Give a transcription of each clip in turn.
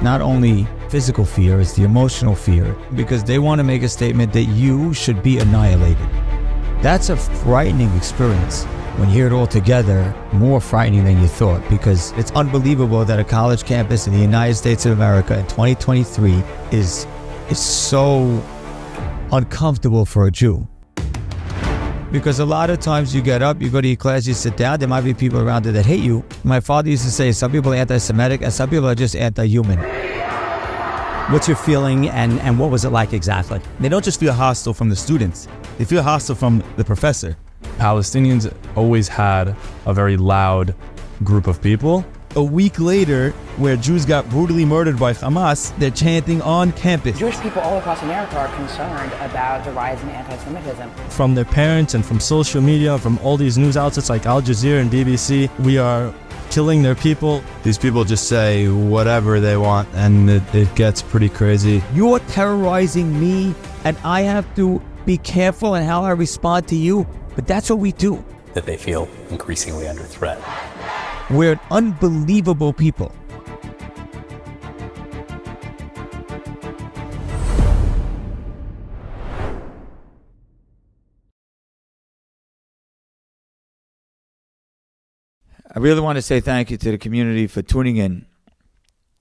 not only physical fear, it's the emotional fear, because they want to make a statement that you should be annihilated. That's a frightening experience. When you hear it all together, more frightening than you thought, because it's unbelievable that a college campus in the United States of America in 2023 is so uncomfortable for a Jew. Because a lot of times you get up, you go to your class, you sit down, there might be people around there that hate you. My father used to say some people are anti-Semitic and some people are just anti-human. What's your feeling and what was it like exactly? They don't just feel hostile from the students, they feel hostile from the professor. Palestinians always had a very loud group of people. A week later, where Jews got brutally murdered by Hamas, they're chanting on campus. Jewish people all across America are concerned about the rise in anti-Semitism. From their parents and from social media, from all these news outlets like Al Jazeera and BBC, we are killing their people. These people just say whatever they want, and it gets pretty crazy. You're terrorizing me, and I have to be careful in how I respond to you, but that's what we do. That they feel increasingly under threat. We're an unbelievable people. I really want to say thank you to the community for tuning in.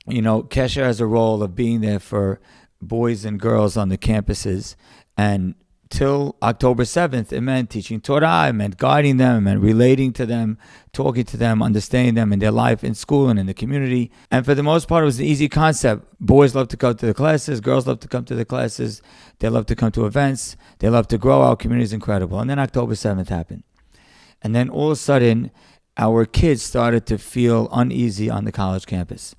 You know, Kesher has a role of being there for boys and girls on the campuses, and till October 7th, it meant teaching Torah, it meant guiding them, it meant relating to them, talking to them, understanding them in their life in school and in the community. And for the most part, it was an easy concept. Boys love to come to the classes, girls love to come to the classes, they love to come to events, they love to grow. Our community is incredible. And then October 7th happened. And then all of a sudden, our kids started to feel uneasy on the college campus.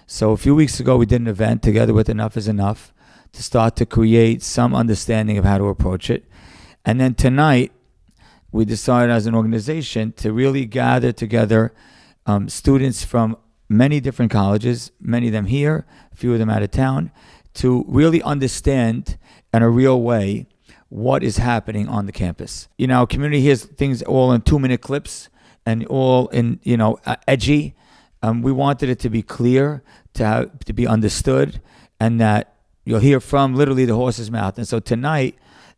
So a few weeks ago, we did an event together with Enough is Enough to start to create some understanding of how to approach it. And then tonight, we decided as an organization to really gather together students from many different colleges, many of them here, a few of them out of town, to really understand in a real way what is happening on the campus. You know, our community hears things all in 2-minute clips and all in, edgy. We wanted it to be clear, to be understood, and that you'll hear from literally the horse's mouth. And so tonight,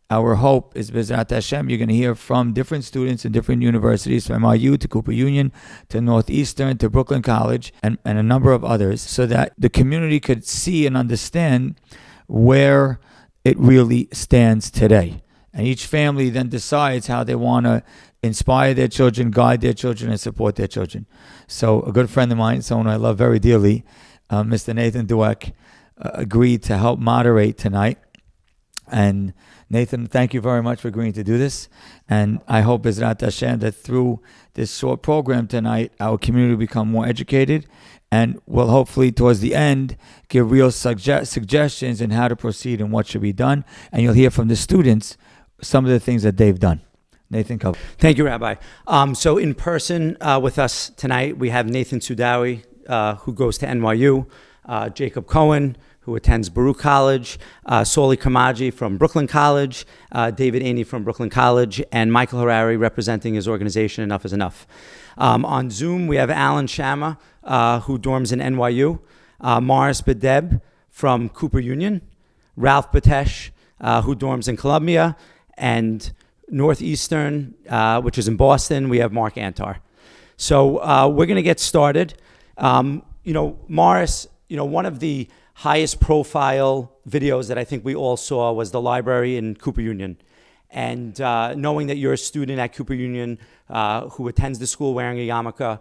our hope is, B'ezrat Hashem, you're going to hear from different students in different universities, from MIU to Cooper Union to Northeastern to Brooklyn College and a number of others, so that the community could see and understand where it really stands today. And each family then decides how they want to inspire their children, guide their children, and support their children. So a good friend of mine, someone I love very dearly, Mr. Nathan Dweck, agreed to help moderate tonight. And Nathan, thank you very much for agreeing to do this. And I hope, B'ezrat Hashem, that through this short program tonight, our community will become more educated, and will hopefully, towards the end, give real suggestions on how to proceed and what should be done. And you'll hear from the students some of the things that they've done. Nathan, come. Thank you, Rabbi. So in person with us tonight, we have Nathan Sudawi, who goes to NYU, Jacob Cohen, who attends Baruch College, Soli Kamaji from Brooklyn College, David Aney from Brooklyn College, and Michael Harari representing his organization, Enough is Enough. On Zoom, we have Alan Shama, who dorms in NYU, Morris Bedeb from Cooper Union, Ralph Batesh, who dorms in Columbia, and Northeastern, which is in Boston, we have Mark Antar. So we're going to get started. Morris, one of the highest profile videos that I think we all saw was the library in Cooper Union. And knowing that you're a student at Cooper Union who attends the school wearing a yarmulke,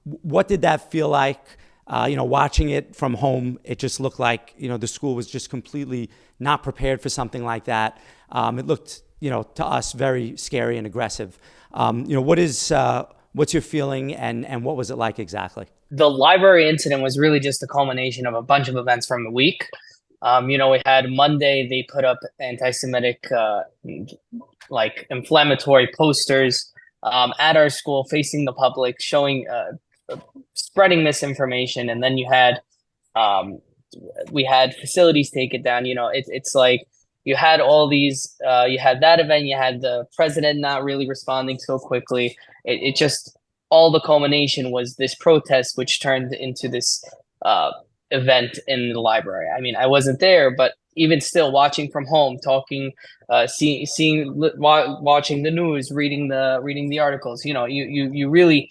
what did that feel like? Watching it from home, it just looked like, the school was just completely not prepared for something like that. It looked, to us very scary and aggressive. What's your feeling and what was it like exactly? The library incident was really just a culmination of a bunch of events from the week. We had Monday, they put up anti-Semitic, inflammatory posters at our school facing the public, showing, spreading misinformation. And then we had facilities take it down. It's like you had all these, you had that event, you had the president not really responding so quickly. It just, all the culmination was this protest, which turned into this event in the library. I mean, I wasn't there, but even still, watching from home, talking, watching the news, reading the articles. You really,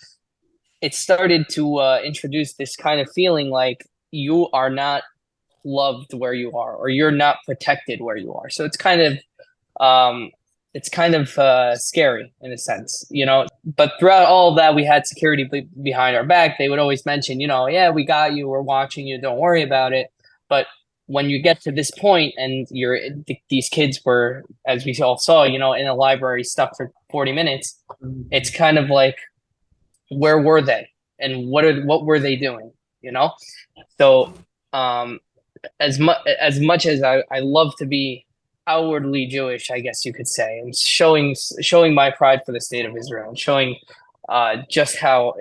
it started to introduce this kind of feeling like you are not loved where you are, or you're not protected where you are. So um, it's kind of scary in a sense, But throughout all of that, we had security behind our back. They would always mention, yeah, we got you, we're watching you, don't worry about it. But when you get to this point and these kids were, as we all saw, in a library stuck for 40 minutes, it's kind of like, where were they, and what were they doing? So as much as I love to be outwardly Jewish, I guess you could say, and showing my pride for the state of Israel, and showing just how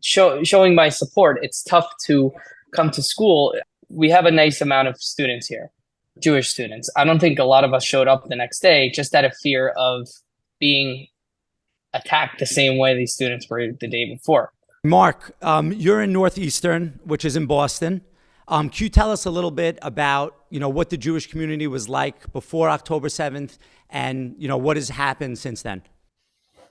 showing my support. It's tough to come to school. We have a nice amount of students here, Jewish students. I don't think a lot of us showed up the next day just out of fear of being attacked the same way these students were the day before. Mark, you're in Northeastern, which is in Boston. Can you tell us a little bit about, what the Jewish community was like before October 7th and, what has happened since then?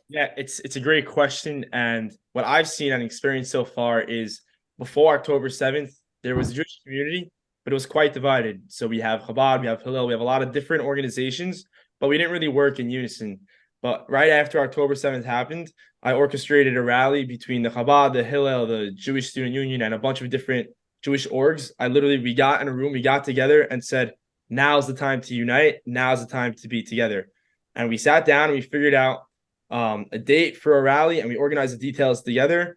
Yeah, it's a great question. And what I've seen and experienced so far is before October 7th, there was a Jewish community, but it was quite divided. So we have Chabad, we have Hillel, we have a lot of different organizations, but we didn't really work in unison. But right after October 7th happened, I orchestrated a rally between the Chabad, the Hillel, the Jewish Student Union, and a bunch of different Jewish orgs. We got in a room, we got together and said, now's the time to unite. Now's the time to be together. And we sat down and we figured out a date for a rally, and we organized the details together,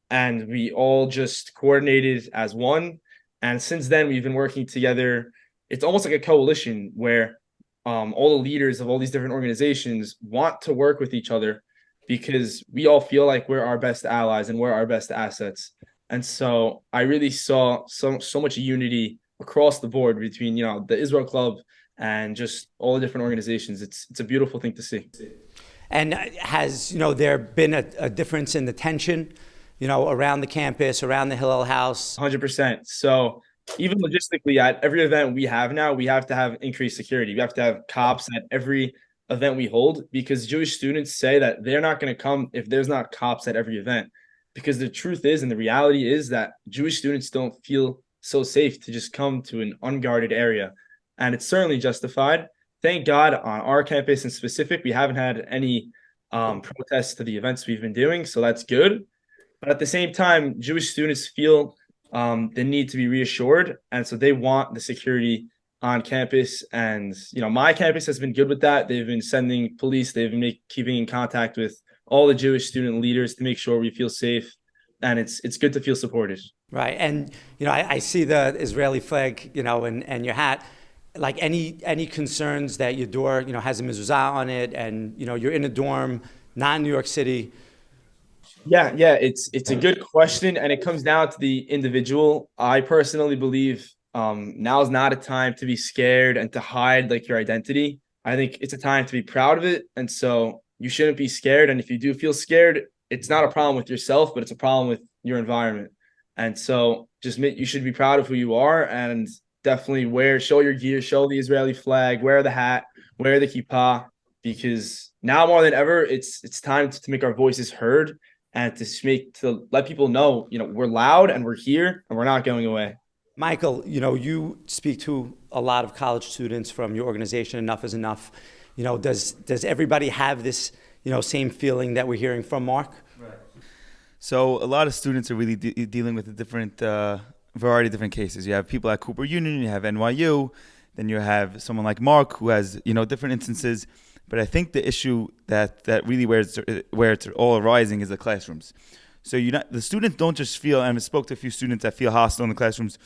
and we all just coordinated as one. And since then, we've been working together. It's almost like a coalition where all the leaders of all these different organizations want to work with each other, because we all feel like we're our best allies and we're our best assets. And so I really saw so much unity across the board between, the Israel Club and just all the different organizations. It's a beautiful thing to see. And has, there been a difference in the tension, around the campus, around the Hillel House? 100%. So even logistically, at every event we have now, we have to have increased security. We have to have cops at every event we hold, because Jewish students say that they're not going to come if there's not cops at every event. Because the truth is, and the reality is, that Jewish students don't feel so safe to just come to an unguarded area. And it's certainly justified. Thank God on our campus in specific, we haven't had any protests to the events we've been doing. So that's good. But at the same time, Jewish students feel the need to be reassured. And so they want the security on campus. And, my campus has been good with that. They've been sending police. They've been keeping in contact with all the Jewish student leaders to make sure we feel safe. And it's good to feel supported. Right. And, I see the Israeli flag, and your hat. Like any concerns that your door, has a mezuzah on it, and, you're in a dorm, not in New York City? Yeah, it's a good question, and it comes down to the individual. I personally believe now is not a time to be scared and to hide your identity. I think it's a time to be proud of it, and so you shouldn't be scared. And if you do feel scared, it's not a problem with yourself, but it's a problem with your environment. And so you should be proud of who you are, and definitely show your gear, show the Israeli flag, wear the hat, wear the kippah, because now more than ever, it's time to make our voices heard, and to let people know, we're loud and we're here and we're not going away. Michael, you speak to a lot of college students from your organization, Enough is Enough. Does everybody have this, same feeling that we're hearing from Mark? Right. So a lot of students are really dealing with a different variety of different cases. You have people at Cooper Union, you have NYU, then you have someone like Mark who has, different instances. But I think the issue that really where it's all arising is the classrooms. So the students don't just feel, and I spoke to a few students that feel hostile in the classrooms.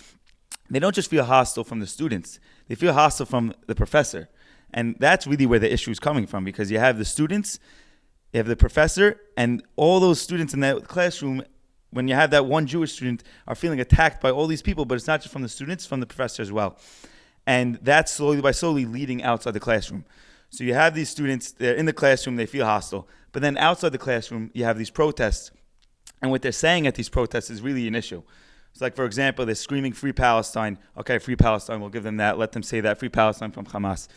They don't just feel hostile from the students. They feel hostile from the professor. And that's really where the issue is coming from, because you have the students, you have the professor, and all those students in that classroom, when you have that one Jewish student, are feeling attacked by all these people, but it's not just from the students, from the professor as well. And that's slowly leading outside the classroom. So you have these students, they're in the classroom, they feel hostile. But then outside the classroom, you have these protests. And what they're saying at these protests is really an issue. So, like, for example, they're screaming free Palestine. Okay, free Palestine, we'll give them that. Let them say that, free Palestine from Hamas.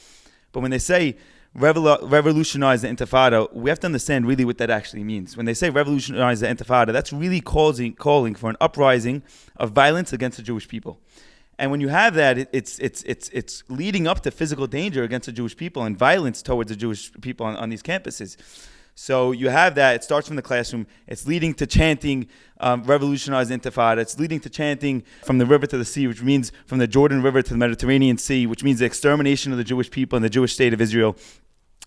But when they say revolutionize the Intifada, we have to understand really what that actually means. When they say revolutionize the Intifada, that's really calling for an uprising of violence against the Jewish people. And when you have that, it's leading up to physical danger against the Jewish people and violence towards the Jewish people on these campuses. So you have that. It starts from the classroom. It's leading to chanting, revolutionize the Intifada. It's leading to chanting from the river to the sea, which means from the Jordan River to the Mediterranean Sea, which means the extermination of the Jewish people and the Jewish state of Israel.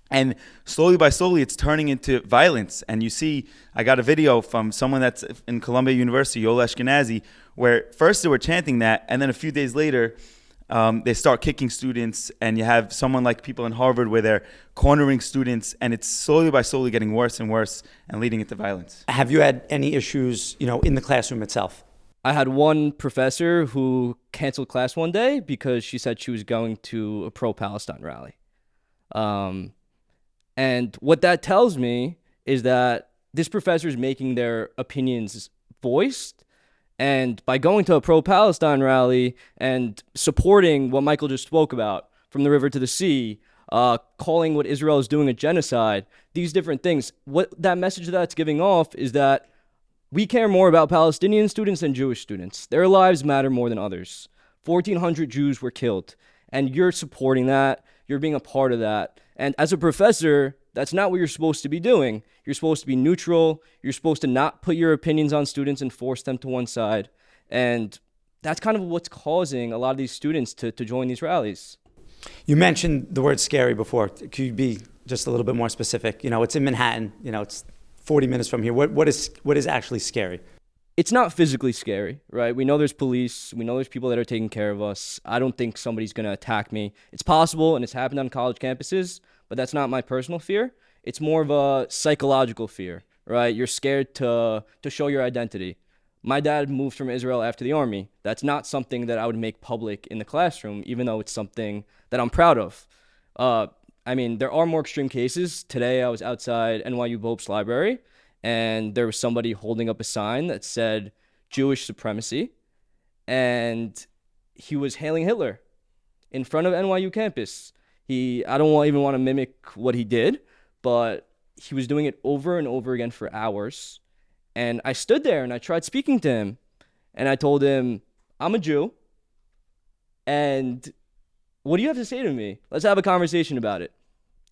And slowly by slowly, it's turning into violence. And you see, I got a video from someone that's in Columbia University, Yoel Ashkenazi, where first they were chanting that, and then a few days later, they start kicking students, and you have someone like people in Harvard where they're cornering students, and it's slowly by slowly getting worse and worse and leading into violence. Have you had any issues, in the classroom itself? I had one professor who canceled class one day because she said she was going to a pro-Palestine rally. And what that tells me is that this professor is making their opinions voiced. And by going to a pro-Palestine rally and supporting what Michael just spoke about, from the river to the sea, calling what Israel is doing a genocide, these different things, what that message that's giving off is that we care more about Palestinian students than Jewish students. Their lives matter more than others. 1,400 Jews were killed, and you're supporting that. You're being a part of that. And as a professor, that's not what you're supposed to be doing. You're supposed to be neutral. You're supposed to not put your opinions on students and force them to one side. And that's kind of what's causing a lot of these students to join these rallies. You mentioned the word scary before. Could you be just a little bit more specific? It's in Manhattan. It's 40 minutes from here. What is actually scary? It's not physically scary, right? We know there's police. We know there's people that are taking care of us. I don't think somebody's going to attack me. It's possible, and it's happened on college campuses, but that's not my personal fear. It's more of a psychological fear, right? You're scared to show your identity. My dad moved from Israel after the army. That's not something that I would make public in the classroom, even though it's something that I'm proud of. There are more extreme cases. Today, I was outside NYU Bopes Library, and there was somebody holding up a sign that said Jewish supremacy, and he was hailing Hitler in front of NYU campus. I don't even want to mimic what he did, but he was doing it over and over again for hours. And I stood there and I tried speaking to him, and I told him, I'm a Jew, and what do you have to say to me? Let's have a conversation about it.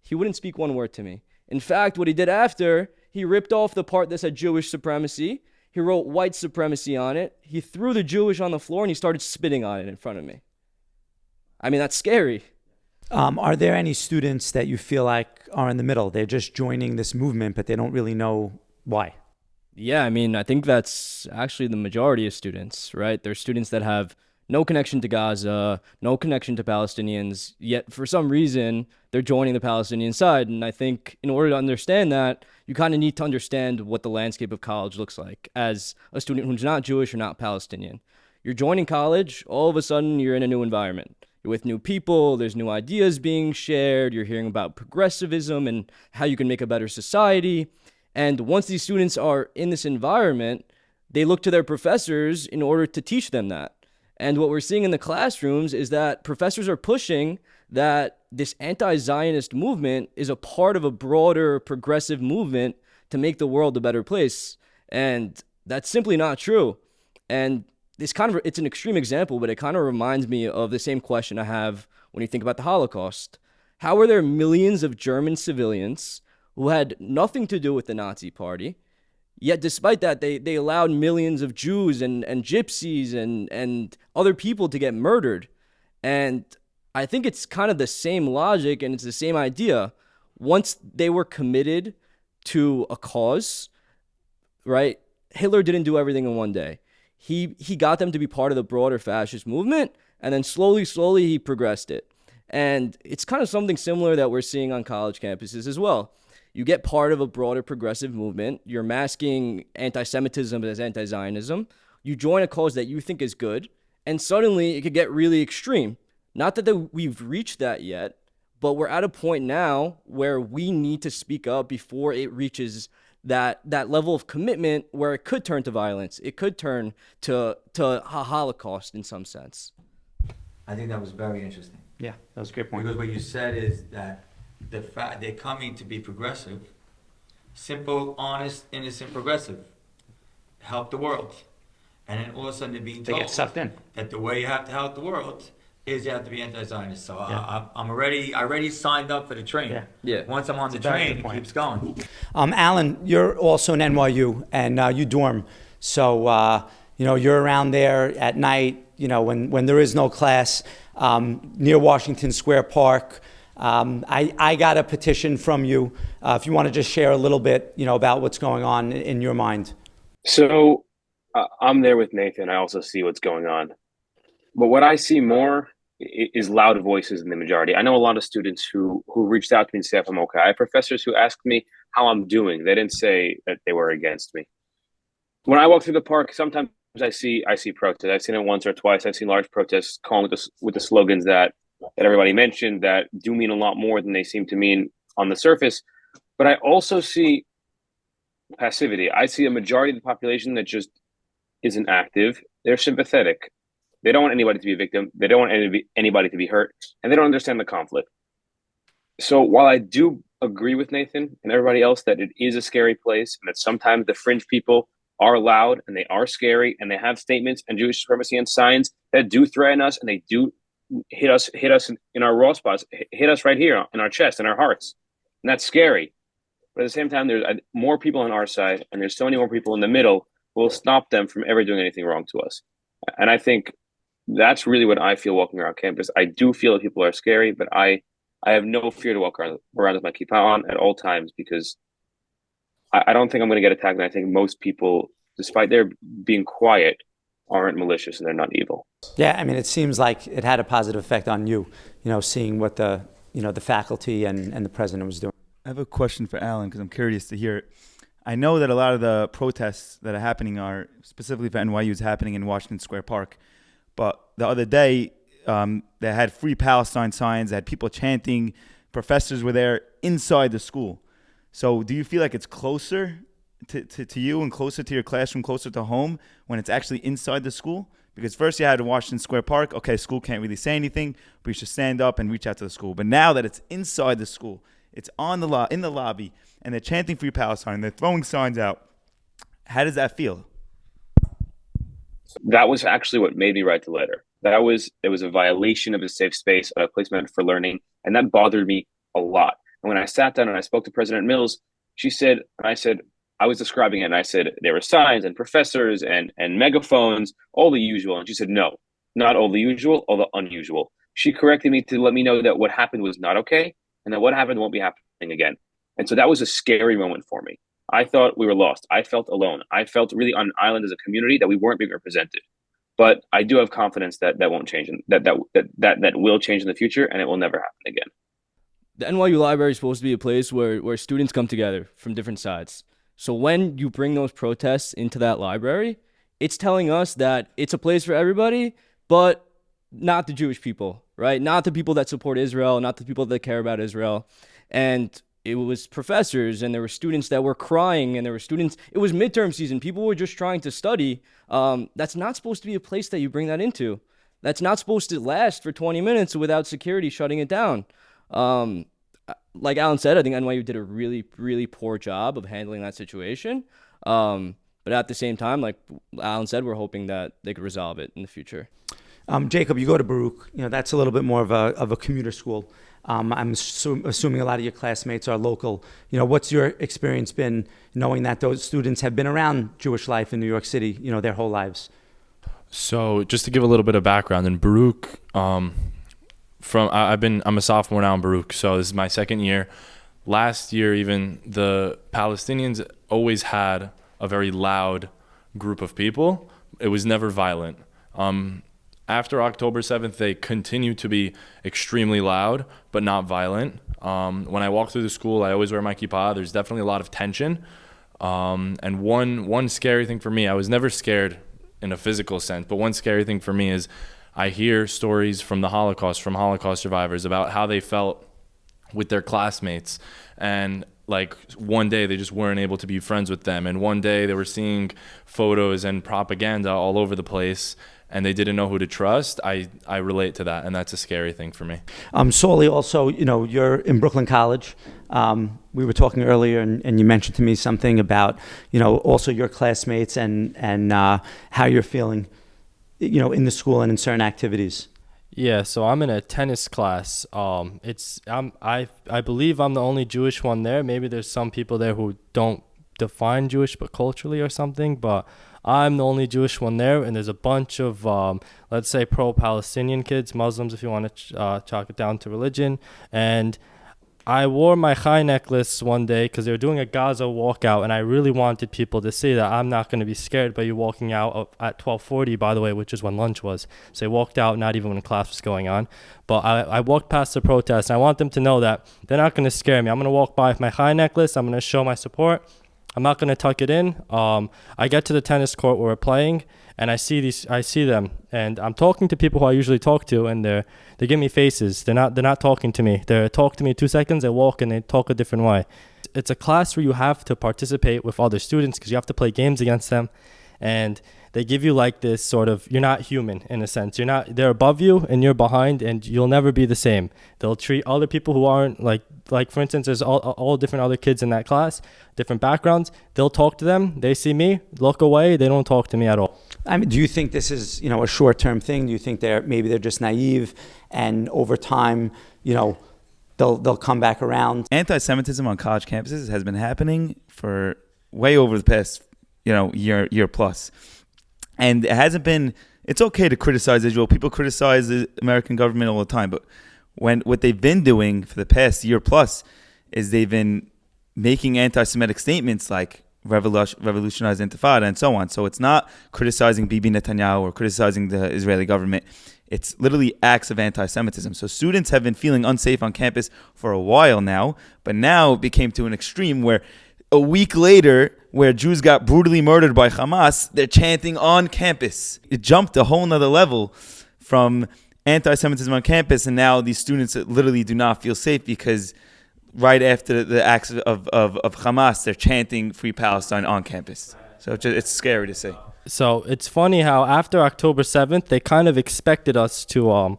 He wouldn't speak one word to me. In fact, what he did after, he ripped off the part that said Jewish supremacy. He wrote white supremacy on it. He threw the Jewish on the floor, and he started spitting on it in front of me. That's scary. Are there any students that you feel like are in the middle? They're just joining this movement, but they don't really know why? Yeah, I think that's actually the majority of students, right? There's students that have no connection to Gaza, no connection to Palestinians, yet for some reason, they're joining the Palestinian side. And I think in order to understand that, you kind of need to understand what the landscape of college looks like as a student who's not Jewish or not Palestinian. You're joining college, all of a sudden you're in a new environment. You're with new people, there's new ideas being shared, you're hearing about progressivism and how you can make a better society. And once these students are in this environment, they look to their professors in order to teach them that. And what we're seeing in the classrooms is that professors are pushing that this anti-Zionist movement is a part of a broader progressive movement to make the world a better place. And that's simply not true. And it's an extreme example, but it kind of reminds me of the same question I have when you think about the Holocaust. How are there millions of German civilians who had nothing to do with the Nazi Party, yet despite that, they allowed millions of Jews and gypsies and other people to get murdered? And I think it's kind of the same logic, and it's the same idea. Once they were committed to a cause, right? Hitler didn't do everything in one day. He got them to be part of the broader fascist movement, and then slowly he progressed it. And it's kind of something similar that we're seeing on college campuses as well. You get part of a broader progressive movement. You're masking anti-Semitism as anti-Zionism. You join a cause that you think is good, and suddenly it could get really extreme. Not that we've reached that yet, but we're at a point now where we need to speak up before it reaches that level of commitment where it could turn to violence. It could turn to a Holocaust in some sense. I think that was very interesting. Yeah, that was a great point. Because what you said is that the fact they're coming to be progressive, simple, honest, innocent, progressive, help the world. And then all of a sudden they're being They told get sucked in. that the way you have to help the world is you have to be anti-Zionist. So Yeah. I already signed up for the train. Yeah. Yeah. Once I'm on the It's a very train, good it point. keeps going. Alan, you're also in NYU, and you dorm. So, you're around there at night, when there is no class, near Washington Square Park. I got a petition from you. If you want to just share a little bit, about what's going on in your mind. So I'm there with Nathan. I also see what's going on. But what I see more is loud voices in the majority. I know a lot of students who reached out to me and said if I'm okay. I have professors who asked me how I'm doing. They didn't say that they were against me. When I walk through the park, sometimes I see protests. I've seen it once or twice. I've seen large protests calling with the slogans that everybody mentioned that do mean a lot more than they seem to mean on the surface. But I also see passivity. I see a majority of the population that just isn't active. They're sympathetic. They don't want anybody to be a victim. They don't want anybody to be hurt, and they don't understand the conflict. So while I do agree with Nathan and everybody else that it is a scary place and that sometimes the fringe people are loud and they are scary and they have statements and Jewish supremacy and signs that do threaten us and they do hit us in our raw spots, hit us right here in our chest and our hearts, and that's scary. But at the same time, there's more people on our side, and there's so many more people in the middle who will stop them from ever doing anything wrong to us. And I think that's really what I feel walking around campus. I do feel that people are scary, but I have no fear to walk around with my kippah on at all times because I don't think I'm going to get attacked. And I think most people, despite their being quiet, aren't malicious and they're not evil. Yeah, I mean, it seems like it had a positive effect on you, seeing what the faculty and the president was doing. I have a question for Alan because I'm curious to hear it. I know that a lot of the protests that are happening are specifically for NYU is happening in Washington Square Park. But the other day, they had Free Palestine signs, they had people chanting, professors were there inside the school. So do you feel like it's closer to you and closer to your classroom, closer to home when it's actually inside the school? Because first you had Washington Square Park, okay, school can't really say anything, but you should stand up and reach out to the school. But now that it's inside the school, it's in the lobby, and they're chanting Free Palestine, they're throwing signs out. How does that feel? That was actually what made me write the letter. It was a violation of a safe space, a place meant for learning, and that bothered me a lot. And when I sat down and I spoke to President Mills, I was describing it, and I said there were signs and professors and megaphones, all the usual. And she said, no, not all the usual, all the unusual. She corrected me to let me know that what happened was not okay, and that what happened won't be happening again. And so that was a scary moment for me. I thought we were lost. I felt alone. I felt really on an island as a community that we weren't being represented. But I do have confidence that won't change, and that will change in the future, and it will never happen again. The NYU library is supposed to be a place where students come together from different sides. So when you bring those protests into that library, it's telling us that it's a place for everybody, but not the Jewish people, right? Not the people that support Israel, not the people that care about Israel. And it was professors, and there were students that were crying, and there were students, it was midterm season. People were just trying to study. That's not supposed to be a place that you bring that into. That's not supposed to last for 20 minutes without security shutting it down. Like Alan said, I think NYU did a really, really poor job of handling that situation. But at the same time, like Alan said, we're hoping that they could resolve it in the future. Jacob, you go to Baruch. That's a little bit more of a commuter school. I'm assuming a lot of your classmates are local. What's your experience been knowing that those students have been around Jewish life in New York City, their whole lives? So just to give a little bit of background, in Baruch, I'm a sophomore now in Baruch, so this is my second year. Last year, even the Palestinians always had a very loud group of people. It was never violent. After October 7th, they continued to be extremely loud, but not violent. When I walk through the school, I always wear my kippah. There's definitely a lot of tension. And one scary thing for me, I was never scared in a physical sense, but one scary thing for me is I hear stories from the Holocaust, from Holocaust survivors about how they felt with their classmates. And like one day they just weren't able to be friends with them, and one day they were seeing photos and propaganda all over the place and they didn't know who to trust. I relate to that, and that's a scary thing for me. Solly, also, you're in Brooklyn College. We were talking earlier, and you mentioned to me something about, also your classmates and how you're feeling, in the school and in certain activities. Yeah, so I'm in a tennis class. I believe I'm the only Jewish one there. Maybe there's some people there who don't define Jewish but culturally or something, but I'm the only Jewish one there, and there's a bunch of let's say pro-Palestinian kids, Muslims if you want to chalk it down to religion. And I wore my Chai necklace one day because they were doing a Gaza walkout, and I really wanted people to see that I'm not going to be scared by you walking out at 12:40, by the way, which is when lunch was. So they walked out not even when class was going on. But I walked past the protest, and I want them to know that they're not going to scare me. I'm going to walk by with my Chai necklace. I'm going to show my support. I'm not going to tuck it in. I get to the tennis court where we're playing, and I see them, and I'm talking to people who I usually talk to, and they give me faces. They're not talking to me. They talk to me 2 seconds, they walk, and they talk a different way. It's a class where you have to participate with other students because you have to play games against them, and they give you like this sort of, you're not human in a sense. They're above you and you're behind, and you'll never be the same. They'll treat other people who aren't like for instance, there's all different other kids in that class, different backgrounds. They'll talk to them. They see me, look away. They don't talk to me at all. I mean, do you think this is, a short-term thing? Do you think they're just naive, and over time, they'll come back around? Anti-Semitism on college campuses has been happening for way over the past, year plus. And it hasn't been, it's okay to criticize Israel. People criticize the American government all the time, but what they've been doing for the past year plus is they've been making anti-Semitic statements like revolutionize Intifada and so on. So it's not criticizing Bibi Netanyahu or criticizing the Israeli government. It's literally acts of anti-Semitism. So students have been feeling unsafe on campus for a while now, but now it became to an extreme where a week later, where Jews got brutally murdered by Hamas, they're chanting on campus. It jumped a whole nother level from anti-Semitism on campus, and now these students literally do not feel safe because right after the acts of Hamas, they're chanting Free Palestine on campus. So it's scary to say. So it's funny how after October 7th, they kind of expected us to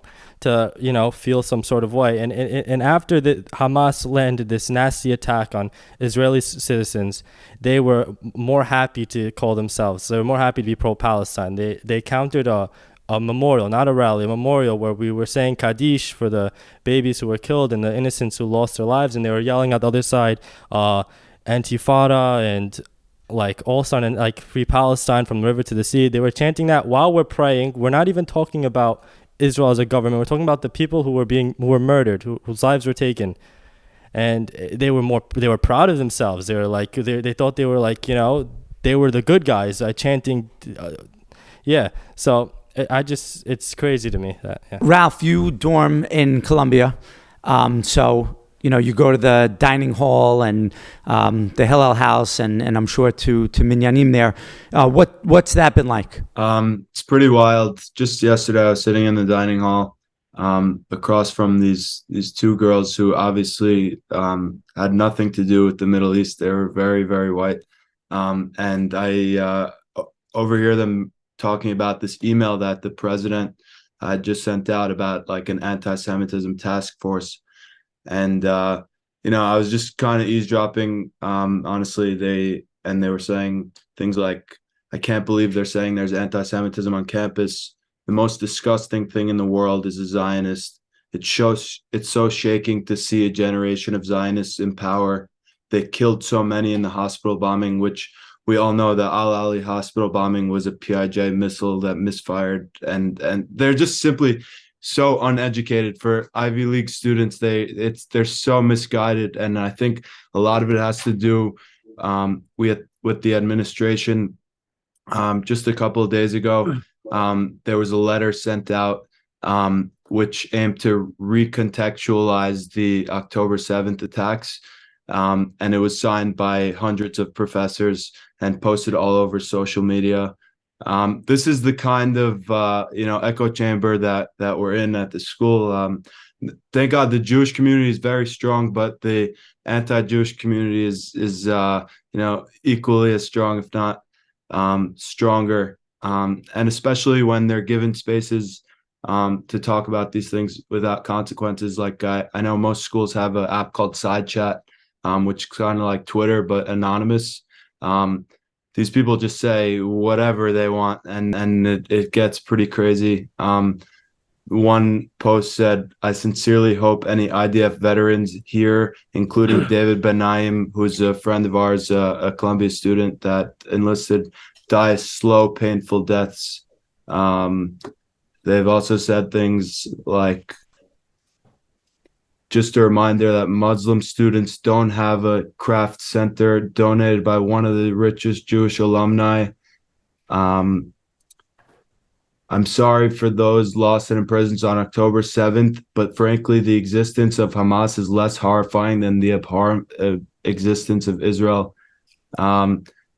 feel some sort of way. And after the Hamas landed this nasty attack on Israeli citizens, they were more happy to call themselves. They were more happy to be pro-Palestine. They countered a memorial, not a rally, a memorial where we were saying Kaddish for the babies who were killed and the innocents who lost their lives. And they were yelling at the other side, Antifada and like all-star and like Free Palestine from the river to the sea. They were chanting that while we're praying. We're not even talking about Israel as a government. We're talking about the people who were murdered, whose lives were taken. And they were proud of themselves. They were like, they thought they were like, they were the good guys chanting. So it's crazy to me that. Yeah. Ralph, you dorm in Columbia. So, you go to the dining hall and the Hillel house and I'm sure to Minyanim there. What's that been like? It's pretty wild. Just yesterday, I was sitting in the dining hall across from these two girls who obviously had nothing to do with the Middle East. They were very, very white. And I overhear them talking about this email that the president had just sent out about like an anti-Semitism task force. And, I was just kind of eavesdropping. Honestly, they were saying things like, I can't believe they're saying there's anti-Semitism on campus. The most disgusting thing in the world is a Zionist. It's so shaking to see a generation of Zionists in power. They killed so many in the hospital bombing, which we all know the Al-Ali hospital bombing was a PIJ missile that misfired. And they're just simply so uneducated for Ivy League students. They're so misguided. And I think a lot of it has to do with the administration. Just a couple of days ago, there was a letter sent out which aimed to recontextualize the October 7th attacks. And it was signed by hundreds of professors and posted all over social media. This is the kind of echo chamber that we're in at the school. thank God the Jewish community is very strong, but the anti-Jewish community is equally as strong, if not stronger. And especially when they're given spaces to talk about these things without consequences. Like I know most schools have an app called Side Chat, which is kind of like Twitter but anonymous. These people just say whatever they want, and it gets pretty crazy. One post said, "I sincerely hope any IDF veterans here, including David Ben Naim, who's a friend of ours, a Columbia student that enlisted, die slow, painful deaths." They've also said things like, just a reminder that Muslim students don't have a craft center donated by one of the richest Jewish alumni. I'm sorry for those lost and imprisoned on October 7th, but frankly, the existence of Hamas is less horrifying than the abhorrent existence of Israel.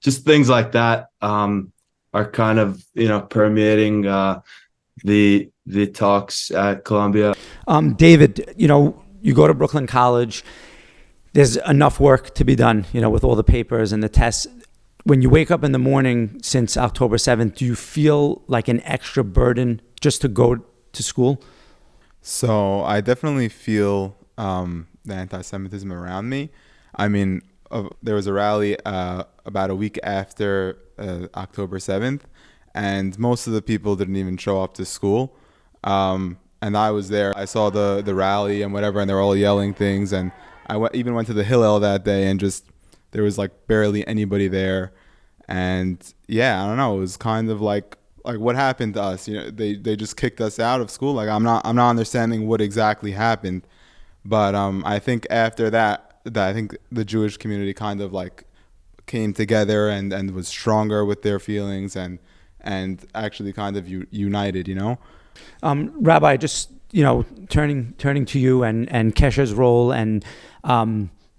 Just things like that are kind of, permeating the talks at Columbia. David, you go to Brooklyn College. There's enough work to be done, with all the papers and the tests. When you wake up in the morning since October 7th, do you feel like an extra burden just to go to school? So I definitely feel the anti-Semitism around me. I mean, there was a rally about a week after October 7th, and most of the people didn't even show up to school. And I was there. I saw the rally and whatever, and they were all yelling things. And I even went to the Hillel that day, and just there was like barely anybody there. And yeah, I don't know. It was kind of like what happened to us. They just kicked us out of school. Like I'm not understanding what exactly happened. But I think after that I think the Jewish community kind of like came together and was stronger with their feelings and actually kind of united. Rabbi, just turning to you and Kesha's role and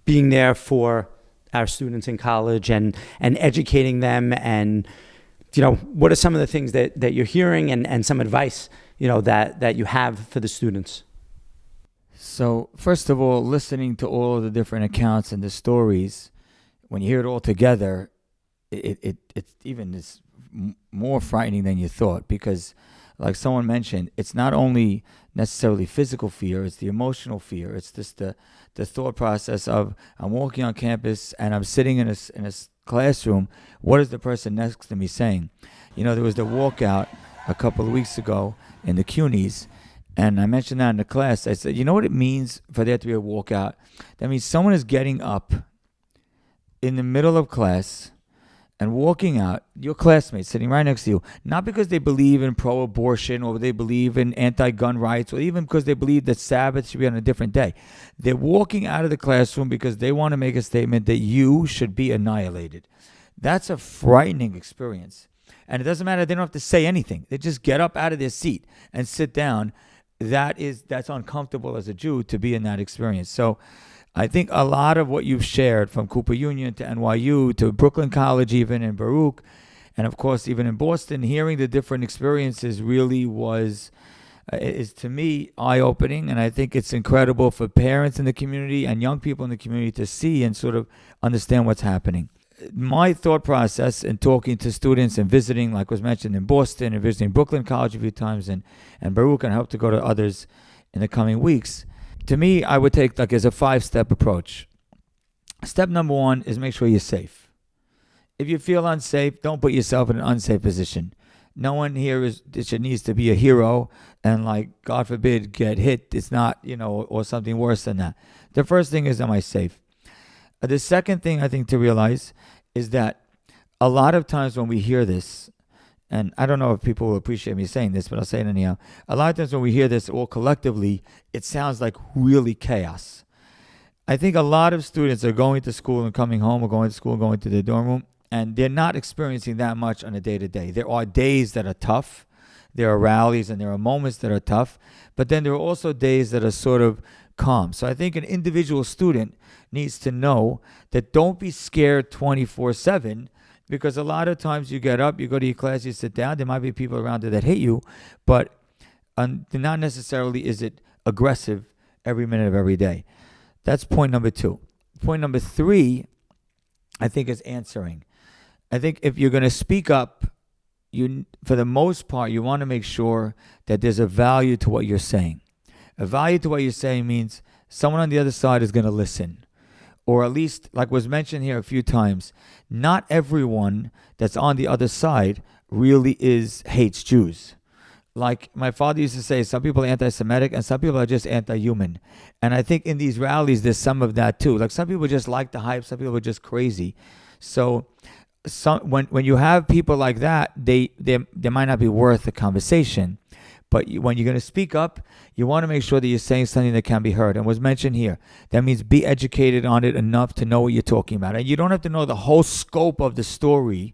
being there for our students in college and educating them, and what are some of the things that you're hearing and some advice that you have for the students? So first of all, listening to all of the different accounts and the stories, when you hear it all together, it even is more frightening than you thought, because like someone mentioned, it's not only necessarily physical fear, it's the emotional fear. It's just the thought process of, I'm walking on campus and I'm sitting in a classroom. What is the person next to me saying? There was the walkout a couple of weeks ago in the CUNYs, and I mentioned that in the class. I said, you know what it means for there to be a walkout? That means someone is getting up in the middle of class and walking out, your classmates sitting right next to you, not because they believe in pro-abortion or they believe in anti-gun rights or even because they believe that Sabbath should be on a different day. They're walking out of the classroom because they want to make a statement that you should be annihilated. That's a frightening experience. And it doesn't matter, they don't have to say anything. They just get up out of their seat and sit down. That's uncomfortable as a Jew to be in that experience. So I think a lot of what you've shared, from Cooper Union to NYU to Brooklyn College, even in Baruch, and of course even in Boston, hearing the different experiences really is to me eye-opening, and I think it's incredible for parents in the community and young people in the community to see and sort of understand what's happening. My thought process in talking to students and visiting, like was mentioned, in Boston and visiting Brooklyn College a few times and Baruch, and I hope to go to others in the coming weeks. To me, I would take as a 5-step approach. Step number 1 is make sure you're safe. If you feel unsafe, don't put yourself in an unsafe position. No one here needs to be a hero and God forbid, get hit. It's not, or something worse than that. The first thing is, am I safe? The second thing I think to realize is that a lot of times when we hear this, and I don't know if people will appreciate me saying this, but I'll say it anyhow. A lot of times when we hear this all collectively, it sounds like really chaos. I think a lot of students are going to school and coming home, or going to school and going to their dorm room, and they're not experiencing that much on a day-to-day. There are days that are tough. There are rallies and there are moments that are tough. But then there are also days that are sort of calm. So I think an individual student needs to know that don't be scared 24/7, because a lot of times you get up, you go to your class, you sit down, there might be people around there that hate you, but not necessarily is it aggressive every minute of every day. That's point number 2. Point number 3, I think, is answering. I think if you're going to speak up, for the most part, you want to make sure that there's a value to what you're saying. A value to what you're saying means someone on the other side is going to listen. Or at least, like was mentioned here a few times, not everyone that's on the other side really hates Jews. Like my father used to say, some people are anti-Semitic and some people are just anti-human. And I think in these rallies, there's some of that too. Like some people just like the hype, some people are just crazy. So when you have people like that, they might not be worth the conversation. But when you're going to speak up, you want to make sure that you're saying something that can be heard. And was mentioned here, that means be educated on it enough to know what you're talking about. And you don't have to know the whole scope of the story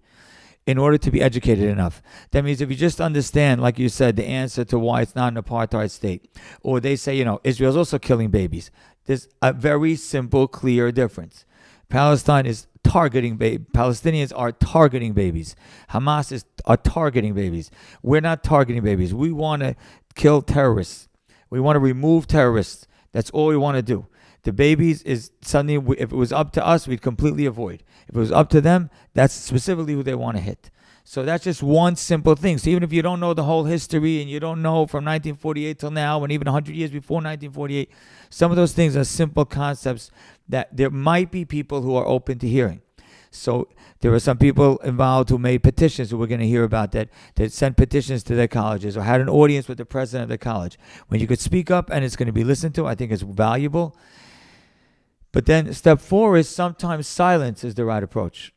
in order to be educated enough. That means if you just understand, like you said, the answer to why it's not an apartheid state, or they say, Israel's also killing babies. There's a very simple, clear difference. Palestine is targeting Palestinians are targeting babies. Hamas are targeting babies. We're not targeting babies. We want to kill terrorists. We want to remove terrorists. That's all we want to do. The babies is something, if it was up to us, we'd completely avoid. If it was up to them, that's specifically who they want to hit. So that's just one simple thing. So even if you don't know the whole history and you don't know from 1948 till now and even 100 years before 1948, some of those things are simple concepts that there might be people who are open to hearing. So there were some people involved who made petitions, who we're going to hear about, that sent petitions to their colleges or had an audience with the president of the college. When you could speak up and it's going to be listened to, I think it's valuable. But then step 4 is sometimes silence is the right approach.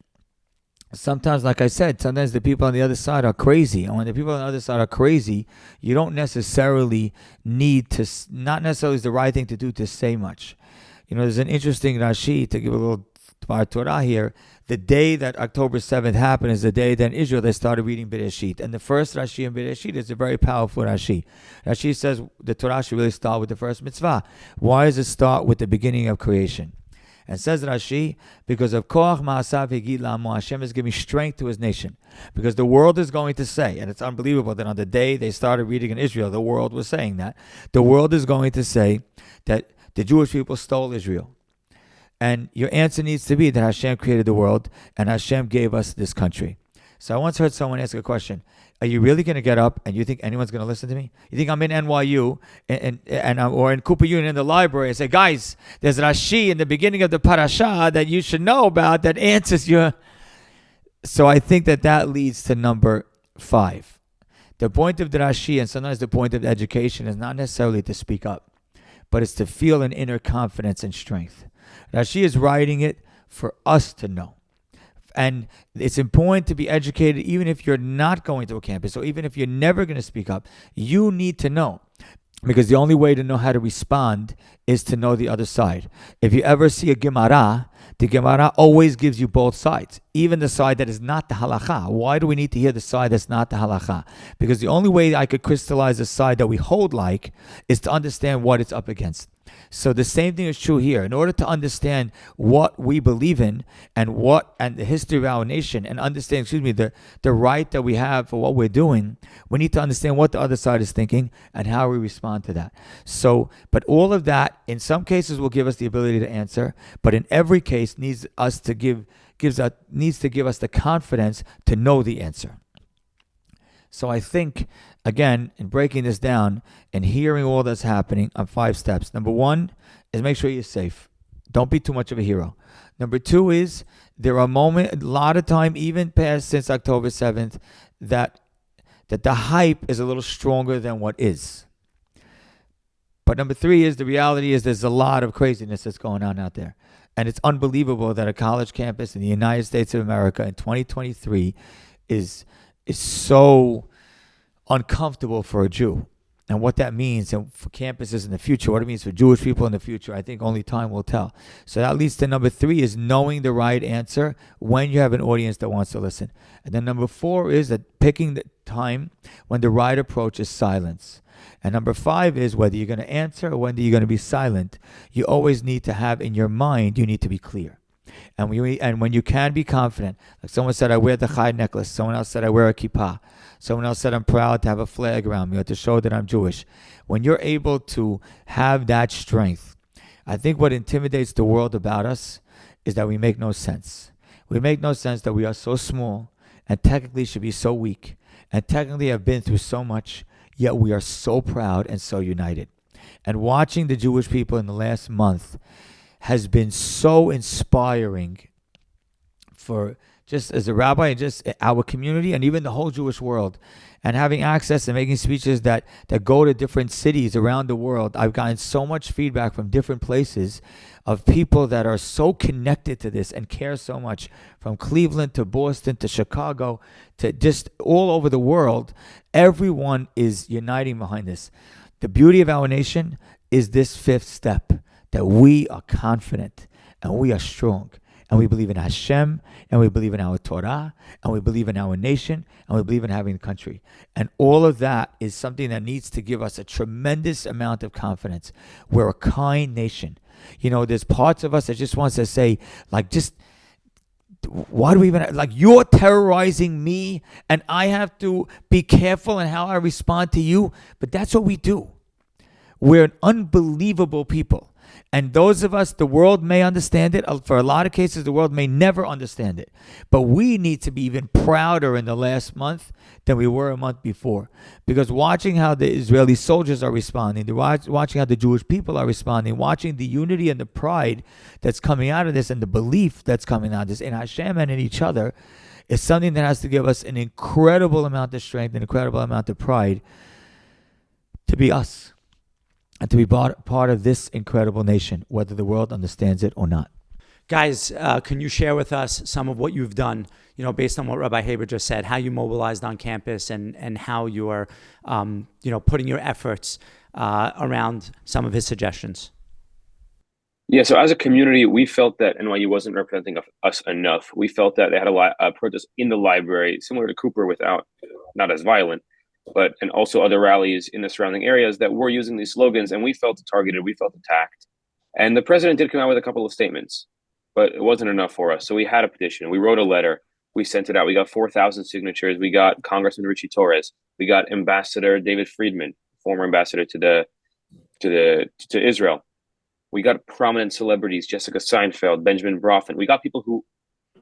Sometimes, like I said, sometimes the people on the other side are crazy. And when the people on the other side are crazy, you don't necessarily need to, not necessarily is the right thing to do to say much. There's an interesting Rashi, to give a little Torah here. The day that October 7th happened is the day that in Israel they started reading Bereshit. And the first Rashi in Bereshit is a very powerful Rashi. Rashi says the Torah should really start with the first mitzvah. Why does it start with the beginning of creation? And says Rashi, because of Koach Ma'asav Higid La'amo, Hashem is giving strength to his nation. Because the world is going to say, and it's unbelievable that on the day they started reading in Israel, the world was saying that. The world is going to say that the Jewish people stole Israel. And your answer needs to be that Hashem created the world and Hashem gave us this country. So I once heard someone ask a question. Are you really going to get up and you think anyone's going to listen to me? You think I'm in NYU or in Cooper Union in the library and say, guys, there's Rashi in the beginning of the parasha that you should know about that answers your... So I think that leads to number 5. The point of the Rashi, and sometimes the point of education, is not necessarily to speak up, but it's to feel an inner confidence and strength. Rashi is writing it for us to know. And it's important to be educated even if you're not going to a campus, or even if you're never going to speak up. You need to know. Because the only way to know how to respond is to know the other side. If you ever see a Gemara, the Gemara always gives you both sides, even the side that is not the halakha. Why do we need to hear the side that's not the halakha? Because the only way I could crystallize the side that we hold like is to understand what it's up against. So the same thing is true here. In order to understand what we believe in and the history of our nation, and understand, the right that we have for what we're doing, we need to understand what the other side is thinking and how we respond to that. So, but all of that, in some cases, will give us the ability to answer, but in every case needs to give us the confidence to know the answer. So I think, again, in breaking this down and hearing all that's happening on 5 steps. Number 1 is make sure you're safe. Don't be too much of a hero. Number 2 is there are moments, a lot of time, even past since October 7th, that the hype is a little stronger than what is. But number 3 is the reality is there's a lot of craziness that's going on out there. And it's unbelievable that a college campus in the United States of America in 2023 is so uncomfortable for a Jew. And what that means and for campuses in the future, what it means for Jewish people in the future, I think only time will tell. So that leads to number 3 is knowing the right answer when you have an audience that wants to listen. And then number 4 is that picking the time when the right approach is silence. And number 5 is whether you're going to answer or whether you're going to be silent, you always need to have in your mind, you need to be clear. And when you can be confident, like someone said, I wear the chai necklace. Someone else said, I wear a kippah. Someone else said, I'm proud to have a flag around me or to show that I'm Jewish. When you're able to have that strength, I think what intimidates the world about us is that we make no sense. We make no sense that we are so small and technically should be so weak and technically have been through so much, yet we are so proud and so united. And watching the Jewish people in the last month has been so inspiring for just as a rabbi and just our community and even the whole Jewish world. And having access and making speeches that go to different cities around the world, I've gotten so much feedback from different places of people that are so connected to this and care so much, from Cleveland to Boston to Chicago to just all over the world. Everyone is uniting behind this. The beauty of our nation is this fifth step, that we are confident and we are strong. And we believe in Hashem, and we believe in our Torah, and we believe in our nation, and we believe in having a country. And all of that is something that needs to give us a tremendous amount of confidence. We're a kind nation. You know, there's parts of us that just wants to say, like, just, why do we even, like, you're terrorizing me, and I have to be careful in how I respond to you. But that's what we do. We're an unbelievable people. And those of us, the world may understand it. For a lot of cases, the world may never understand it. But we need to be even prouder in the last month than we were a month before. Because watching how the Israeli soldiers are responding, watching how the Jewish people are responding, watching the unity and the pride that's coming out of this and the belief that's coming out of this in Hashem and in each other is something that has to give us an incredible amount of strength, an incredible amount of pride to be us. And to be part of this incredible nation, whether the world understands it or not. Guys, can you share with us some of what you've done, you know, based on what Rabbi Haber just said, how you mobilized on campus and how you are, putting your efforts around some of his suggestions? Yeah, so as a community, we felt that NYU wasn't representing us enough. We felt that they had a protest in the library, similar to Cooper, not as violent, and also other rallies in the surrounding areas that were using these slogans, and we felt targeted, we felt attacked. And the president did come out with a couple of statements, but it wasn't enough for us. So we had a petition, we wrote a letter, we sent it out, we got 4,000 signatures, we got Congressman Richie Torres, we got Ambassador David Friedman, former ambassador to Israel. We got prominent celebrities, Jessica Seinfeld, Benjamin Brofman. We got people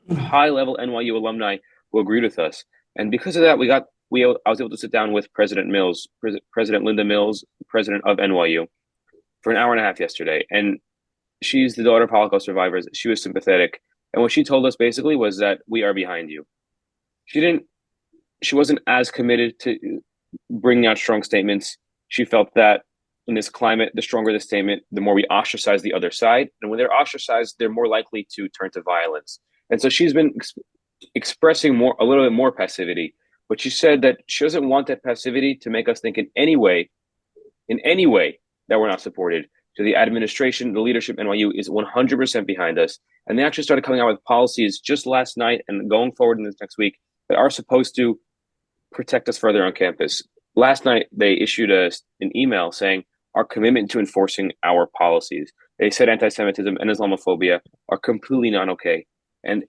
high-level NYU alumni who agreed with us. And because of that, I was able to sit down with President Linda Mills, president of NYU, for an hour and a half yesterday. And she's the daughter of Holocaust survivors. She was sympathetic. And what she told us basically was that we are behind you. She wasn't as committed to bringing out strong statements. She felt that in this climate, the stronger the statement, the more we ostracize the other side. And when they're ostracized, they're more likely to turn to violence. And so she's been expressing a little bit more passivity. But she said that she doesn't want that passivity to make us think in any way that we're not supported. So the administration, the leadership, NYU is 100% behind us. And they actually started coming out with policies just last night and going forward in this next week that are supposed to protect us further on campus. Last night, they issued an email saying our commitment to enforcing our policies. They said anti-Semitism and Islamophobia are completely not okay. And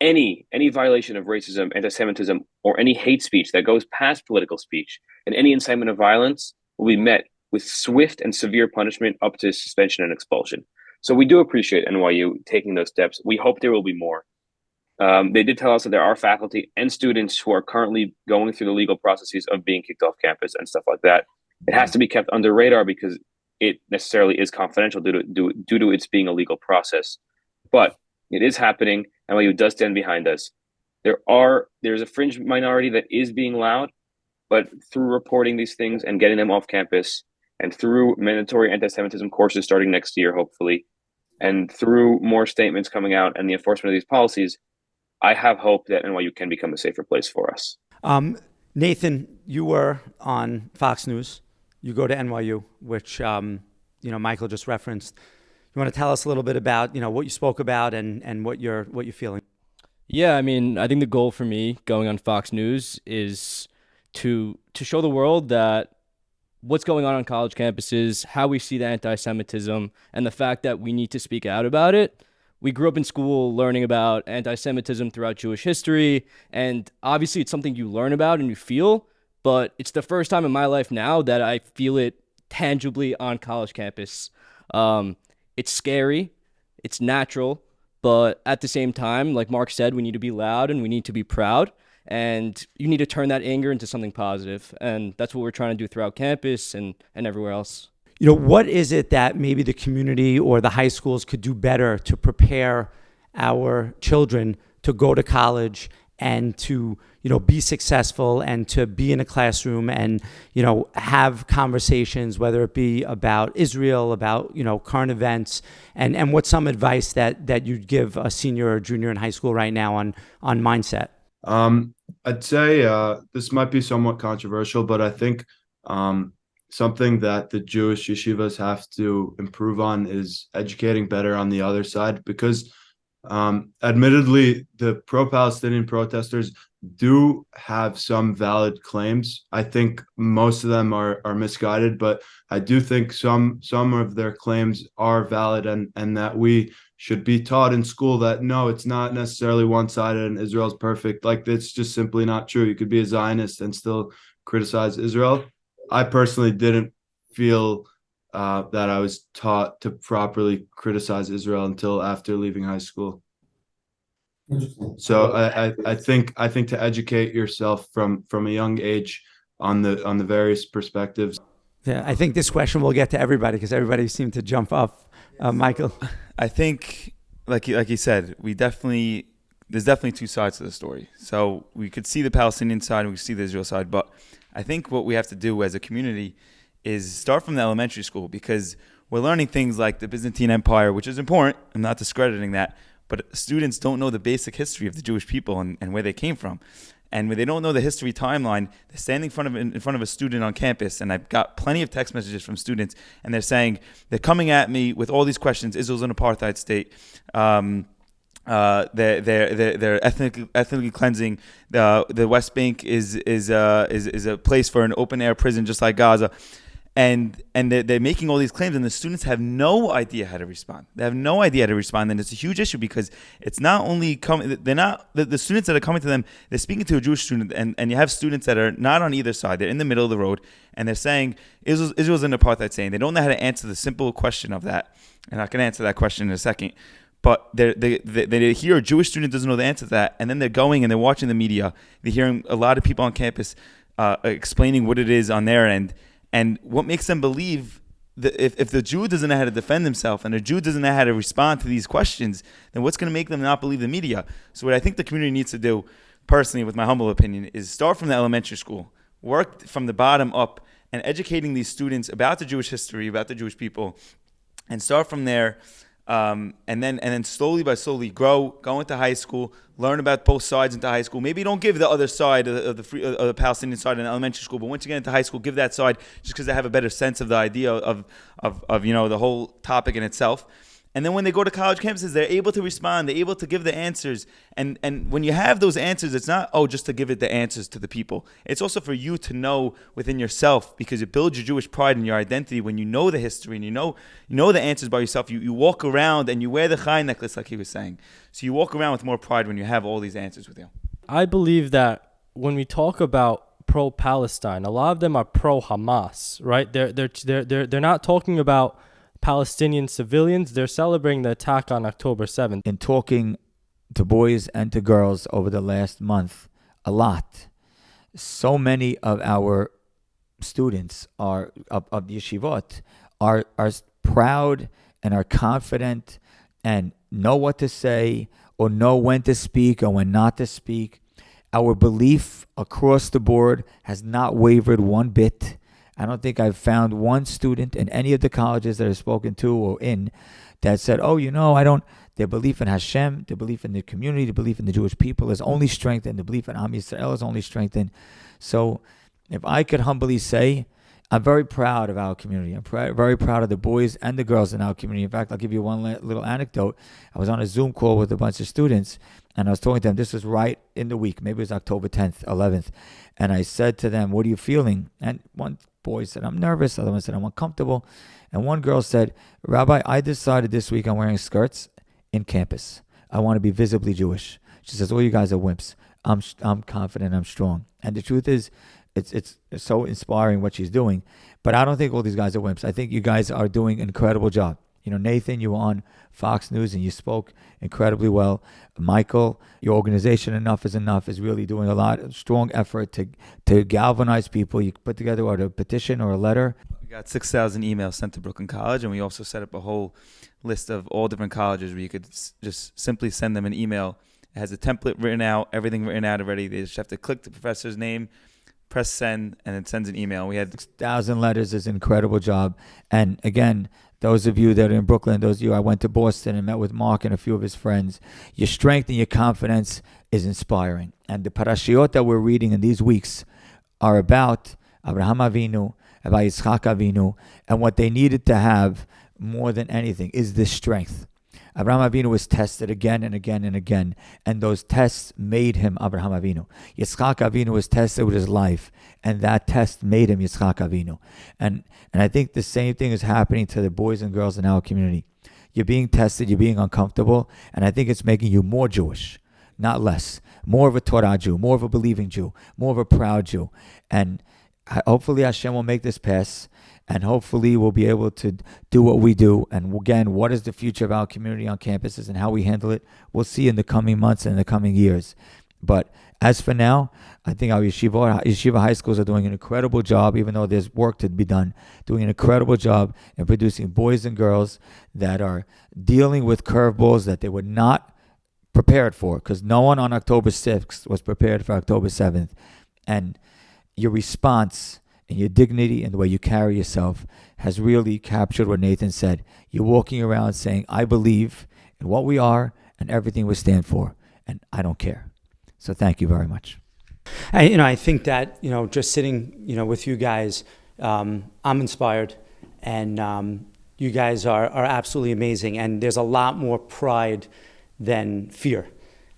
any violation of racism, anti-Semitism, or any hate speech that goes past political speech and any incitement of violence will be met with swift and severe punishment up to suspension and expulsion. So we do appreciate NYU taking those steps. We hope there will be more. They did tell us that there are faculty and students who are currently going through the legal processes of being kicked off campus and stuff like that. It has to be kept under radar because it necessarily is confidential due to its being a legal process. But it is happening. NYU does stand behind us. There's a fringe minority that is being loud, but through reporting these things and getting them off campus, and through mandatory anti-Semitism courses starting next year, hopefully, and through more statements coming out and the enforcement of these policies, I have hope that NYU can become a safer place for us. Nathan, you were on Fox News. You go to NYU, which Michael just referenced. You want to tell us a little bit about what you spoke about and what you're feeling? Yeah, I mean, I think the goal for me going on Fox News is to show the world that what's going on college campuses, how we see the anti-Semitism, and the fact that we need to speak out about it. we grew up in school learning about anti-Semitism throughout Jewish history, and obviously it's something you learn about and you feel, but it's the first time in my life now that I feel it tangibly on college campus. It's scary, it's natural, but at the same time, like Mark said, we need to be loud and we need to be proud, and you need to turn that anger into something positive, and that's what we're trying to do throughout campus and everywhere else. You know, what is it that maybe the community or the high schools could do better to prepare our children to go to college and to, you know, be successful and to be in a classroom and, you know, have conversations, whether it be about Israel, about, you know, current events, and what's some advice that you'd give a senior or junior in high school right now on mindset? I'd say this might be somewhat controversial, but I think something that the Jewish yeshivas have to improve on is educating better on the other side, because admittedly, the pro-Palestinian protesters do have some valid claims. I think most of them are misguided, but I do think some of their claims are valid, and that we should be taught in school that no, it's not necessarily one-sided and Israel's perfect. Like, it's just simply not true. You could be a Zionist and still criticize Israel. I personally didn't feel that I was taught to properly criticize Israel until after leaving high school. So I think to educate yourself from a young age on the various perspectives. Yeah, I think this question will get to everybody because everybody seemed to jump up. Michael, I think, like you said, there's definitely two sides to the story. So we could see the Palestinian side and we could see the Israel side, but I think what we have to do as a community is start from the elementary school, because we're learning things like the Byzantine Empire, which is important. I'm not discrediting that, but students don't know the basic history of the Jewish people and where they came from. And when they don't know the history timeline, they're standing in front of a student on campus, and I've got plenty of text messages from students, and they're coming at me with all these questions. Israel's an apartheid state. They're ethnically cleansing. The West Bank is a place for an open air prison, just like Gaza. And they're making all these claims, and the students have no idea how to respond. They have no idea how to respond, and it's a huge issue because it's not only the students that are coming to them. They're speaking to a Jewish student, and you have students that are not on either side. They're in the middle of the road, and they're saying Israel's an apartheid state. They don't know how to answer the simple question of that, and I can answer that question in a second. But they hear a Jewish student doesn't know the answer to that, and then they're going and they're watching the media. They're hearing a lot of people on campus explaining what it is on their end. And what makes them believe that if the Jew doesn't know how to defend himself and the Jew doesn't know how to respond to these questions, then what's going to make them not believe the media? So what I think the community needs to do, personally, with my humble opinion, is start from the elementary school, work from the bottom up, and educating these students about the Jewish history, about the Jewish people, and start from there. And then slowly by slowly go into high school, learn about both sides into high school. Maybe don't give the other side of the Palestinian side in elementary school, but once you get into high school, give that side just because they have a better sense of the idea of the whole topic in itself. And then when they go to college campuses, they're able to respond. They're able to give the answers. And when you have those answers, it's not, just to give it the answers to the people. It's also for you to know within yourself, because it builds your Jewish pride and your identity when you know the history and you know the answers by yourself. You walk around and you wear the Chai necklace, like he was saying. So you walk around with more pride when you have all these answers with you. I believe that when we talk about pro-Palestine, a lot of them are pro-Hamas, right? They're not talking about Palestinian civilians. They're celebrating the attack on October 7th. In talking to boys and to girls over the last month, a lot, so many of our students of the yeshivot are proud and are confident and know what to say or know when to speak or when not to speak. Our belief across the board has not wavered one bit. I don't think I've found one student in any of the colleges that I've spoken to or in that said, their belief in Hashem, their belief in the community, their belief in the Jewish people is only strengthened. The belief in Am Yisrael is only strengthened. So if I could humbly say, I'm very proud of our community. I'm very proud of the boys and the girls in our community. In fact, I'll give you one little anecdote. I was on a Zoom call with a bunch of students, and I was talking to them. This was right in the week. Maybe it was October 10th, 11th. And I said to them, what are you feeling? And one boy said, I'm nervous. The other one said, I'm uncomfortable. And one girl said, Rabbi, I decided this week I'm wearing skirts. in campus. I want to be visibly Jewish. She says, all you guys are wimps. I'm confident, I'm strong. And the truth is, it's so inspiring what she's doing. But I don't think all these guys are wimps. I think you guys are doing an incredible job. You know, Nathan, you were on Fox News and you spoke incredibly well. Michael, your organization Enough is Enough is really doing a lot of strong effort to galvanize people. You put together a petition or a letter. We got 6,000 emails sent to Brooklyn College, and we also set up a whole list of all different colleges where you could just simply send them an email. It has a template written out, everything written out already. They just have to click the professor's name, press send, and it sends an email. We had 6,000 letters is an incredible job. And again, those of you that are in Brooklyn, those of you, I went to Boston and met with Mark and a few of his friends. Your strength and your confidence is inspiring. And the parashiot that we're reading in these weeks are about Abraham Avinu, about Yitzchak Avinu, and what they needed to have more than anything is this strength. Abraham Avinu was tested again and again and again, and those tests made him Abraham Avinu. Yitzchak Avinu was tested with his life, and that test made him Yitzchak Avinu. And I think the same thing is happening to the boys and girls in our community. You're being tested, you're being uncomfortable, and I think it's making you more Jewish, not less. More of a Torah Jew, more of a believing Jew, more of a proud Jew. And hopefully Hashem will make this pass. And hopefully we'll be able to do what we do. And again, what is the future of our community on campuses and how we handle it, we'll see in the coming months and in the coming years. But as for now, I think our yeshiva high schools are doing an incredible job, even though there's work to be done, doing an incredible job in producing boys and girls that are dealing with curveballs that they were not prepared for, because no one on October 6th was prepared for October 7th. And your response and your dignity and the way you carry yourself has really captured what Nathan said. You're walking around saying, I believe in what we are and everything we stand for, and I don't care. So thank you very much. I think that, just sitting, with you guys, I'm inspired, and you guys are absolutely amazing, and there's a lot more pride than fear.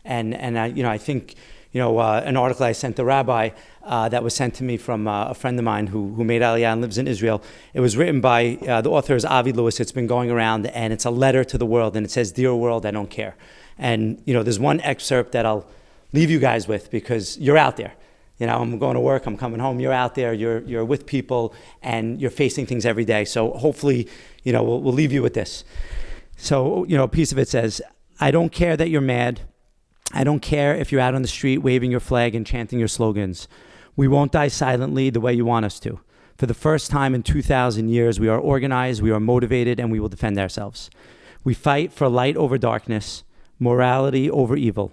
And I think, an article I sent the Rabbi that was sent to me from a friend of mine who made Aliyah and lives in Israel. It was written by, the author is Avi Lewis. It's been going around, and it's a letter to the world, and it says, Dear world, I don't care. And, there's one excerpt that I'll leave you guys with, because you're out there. I'm going to work, I'm coming home, you're out there, you're with people, and you're facing things every day. So hopefully, we'll leave you with this. So, a piece of it says, I don't care that you're mad. I don't care if you're out on the street waving your flag and chanting your slogans. We won't die silently the way you want us to. For the first time in 2,000 years, we are organized, we are motivated, and we will defend ourselves. We fight for light over darkness, morality over evil.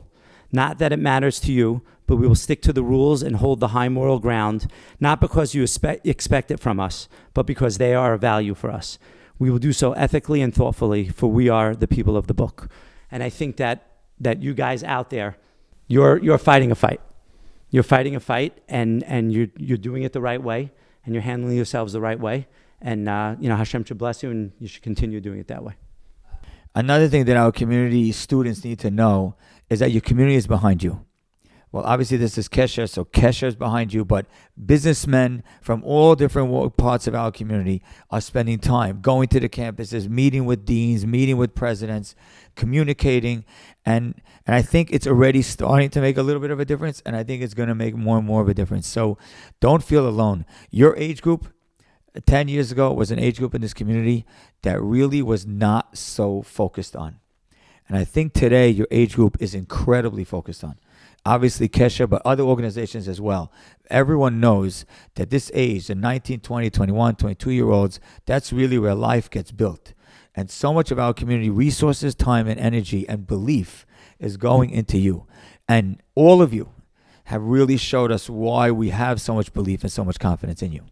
Not that it matters to you, but we will stick to the rules and hold the high moral ground, not because you expect it from us, but because they are a value for us. We will do so ethically and thoughtfully, for we are the people of the book. And I think that you guys out there, you're fighting a fight. You're fighting a fight, and you're doing it the right way, and you're handling yourselves the right way. And Hashem should bless you, and you should continue doing it that way. Another thing that our community students need to know is that your community is behind you. Well, obviously this is Kesher, so Kesher is behind you, but businessmen from all different parts of our community are spending time going to the campuses, meeting with deans, meeting with presidents, communicating, and I think it's already starting to make a little bit of a difference, and I think it's going to make more and more of a difference. So don't feel alone. Your age group, 10 years ago, was an age group in this community that really was not so focused on. And I think today your age group is incredibly focused on. Obviously Kesha, but other organizations as well. Everyone knows that this age, the 19, 20, 21, 22-year-olds, that's really where life gets built. And so much of our community resources, time, and energy and belief is going into you. And all of you have really showed us why we have so much belief and so much confidence in you.